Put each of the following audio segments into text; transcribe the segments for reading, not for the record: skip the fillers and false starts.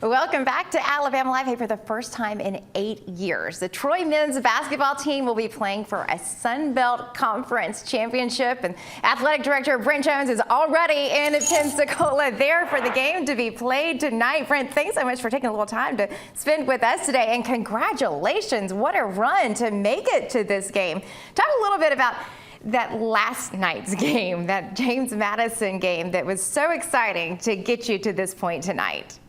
Welcome back to Alabama Live. Hey, for the first time in 8 years, the Troy men's basketball team will be playing for a Sun Belt Conference championship. And Athletic Director Brent Jones is already in Pensacola there for the game to be played tonight. Brent, thanks so much for taking a little time to spend with us today. And congratulations. What a run to make it to this game. Talk a little bit about that last night's game, that James Madison game that was so exciting to get you to this point tonight.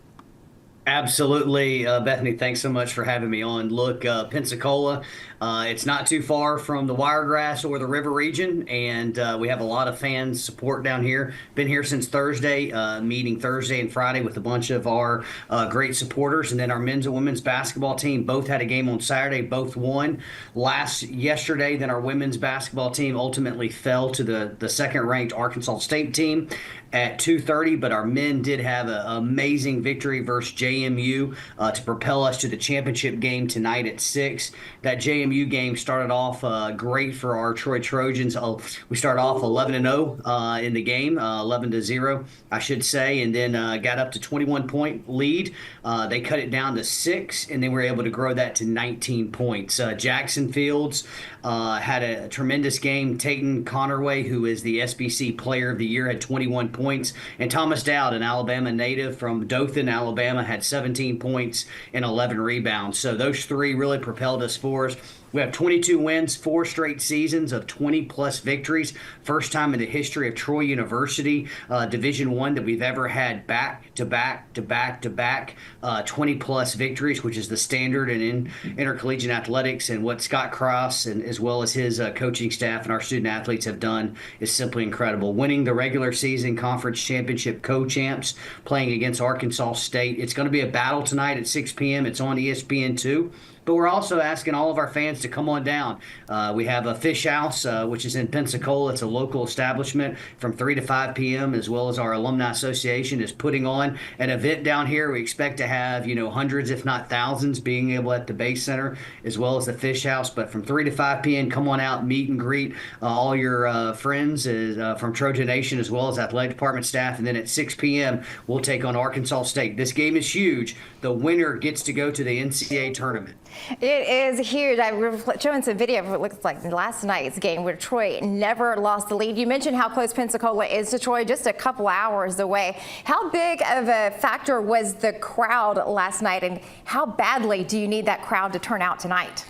Absolutely. Bethany, thanks so much for having me on. Look, Pensacola, it's not too far from the Wiregrass or the River region, and we have a lot of fans support down here. Been here since Thursday, meeting Thursday and Friday with a bunch of our great supporters, and then our men's and women's basketball team both had a game on Saturday, both won. Yesterday, then our women's basketball team ultimately fell to the second-ranked Arkansas State team at 2:30, but our men did have an amazing victory versus JMU to propel us to the championship game tonight at 6. That JMU game started off great for our Troy Trojans. We started off 11-0 in the game, 11-0, I should say, and then got up to 21-point lead. They cut it down to 6, and then we were able to grow that to 19 points. Jackson Fields had a tremendous game. Tayton Connerway, who is the SBC Player of the Year, had 21 points. And Thomas Dowd, an Alabama native from Dothan, Alabama, had 17 points and 11 rebounds. So those three really propelled us forward. We have 22 wins, 4 straight seasons of 20-plus victories. First time in the history of Troy University Division I that we've ever had back-to-back 20-plus victories, which is the standard in intercollegiate athletics. And what Scott Cross and as well as his coaching staff and our student athletes have done is simply incredible. Winning the regular season conference championship co-champs, playing against Arkansas State. It's going to be a battle tonight at 6 p.m. It's on ESPN2. But we're also asking all of our fans to come on down. We have a Fish House, which is in Pensacola. It's a local establishment from 3 to 5 p.m., as well as our Alumni Association is putting on an event down here. We expect to have, hundreds, if not thousands, being able at the Base Center, as well as the Fish House. But from 3 to 5 p.m., come on out, meet and greet all your friends from Trojan Nation, as well as athletic department staff. And then at 6 p.m., we'll take on Arkansas State. This game is huge. The winner gets to go to the NCAA tournament. It is huge. I was showing some video of what looks like last night's game where Troy never lost the lead. You mentioned how close Pensacola is to Troy, just a couple hours away. How big of a factor was the crowd last night, and how badly do you need that crowd to turn out tonight?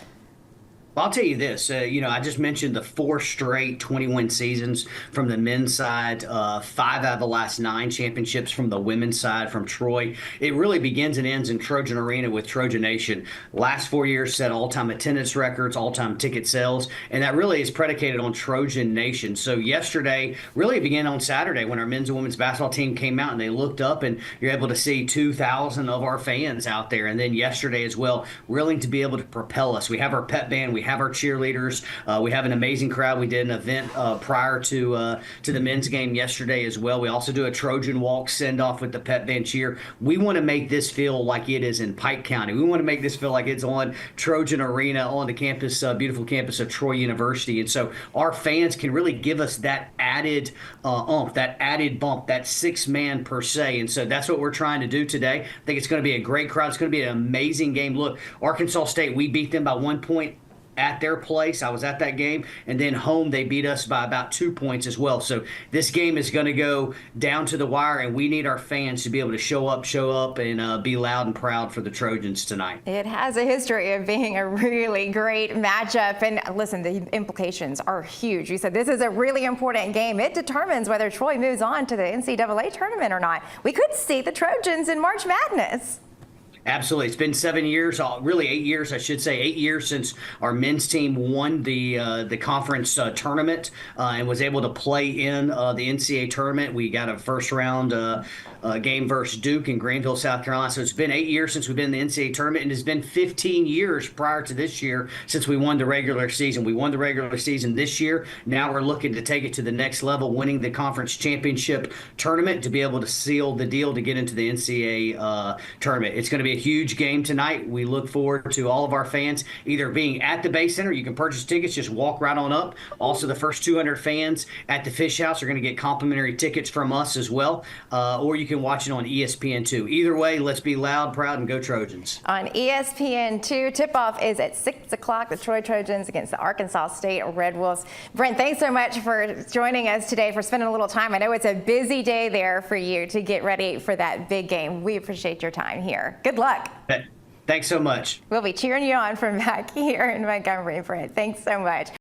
I'll tell you this, I just mentioned the 4 straight 21 seasons from the men's side, 5 out of the last 9 championships from the women's side from Troy. It really begins and ends in Trojan Arena with Trojan Nation. Last 4 years set all-time attendance records, all-time ticket sales, and that really is predicated on Trojan Nation. So yesterday, really it began on Saturday when our men's and women's basketball team came out and they looked up and you're able to see 2,000 of our fans out there. And then yesterday as well, willing to be able to propel us. We have our pep band, we have our cheerleaders. We have an amazing crowd. We did an event prior to the men's game yesterday as well. We also do a Trojan Walk send-off with the pep band cheer. We want to make this feel like it is in Pike County. We want to make this feel like it's on Trojan Arena on the campus, beautiful campus of Troy University. And so our fans can really give us that added bump, that 6-man per se. And so that's what we're trying to do today. I think it's going to be a great crowd. It's going to be an amazing game. Look, Arkansas State, we beat them by 1 point at their place. I was at that game. And then home, they beat us by about 2 points as well. So this game is going to go down to the wire, and we need our fans to be able to show up and be loud and proud for the Trojans tonight. It has a history of being a really great matchup. And listen, the implications are huge. You said this is a really important game. It determines whether Troy moves on to the NCAA tournament or not. We could see the Trojans in March Madness. Absolutely. It's been 7 years, really 8 years, I should say, 8 years since our men's team won the conference tournament and was able to play in the NCAA tournament. We got a first-round game versus Duke in Greenville, South Carolina. So it's been 8 years since we've been in the NCAA tournament, and it's been 15 years prior to this year since we won the regular season. We won the regular season this year. Now we're looking to take it to the next level, winning the conference championship tournament to be able to seal the deal to get into the NCAA tournament. It's going to be be a huge game tonight. We look forward to all of our fans either being at the Bay Center. You can purchase tickets, just walk right on up. Also, the first 200 fans at the Fish House are going to get complimentary tickets from us as well. Or you can watch it on ESPN2. Either way, let's be loud, proud, and go Trojans. On ESPN2, tip-off is at 6 o'clock. The Troy Trojans against the Arkansas State Red Wolves. Brent, thanks so much for joining us today, for spending a little time. I know it's a busy day there for you to get ready for that big game. We appreciate your time here. Good luck. Thanks so much. We'll be cheering you on from back here in Montgomery, Brent. Thanks so much.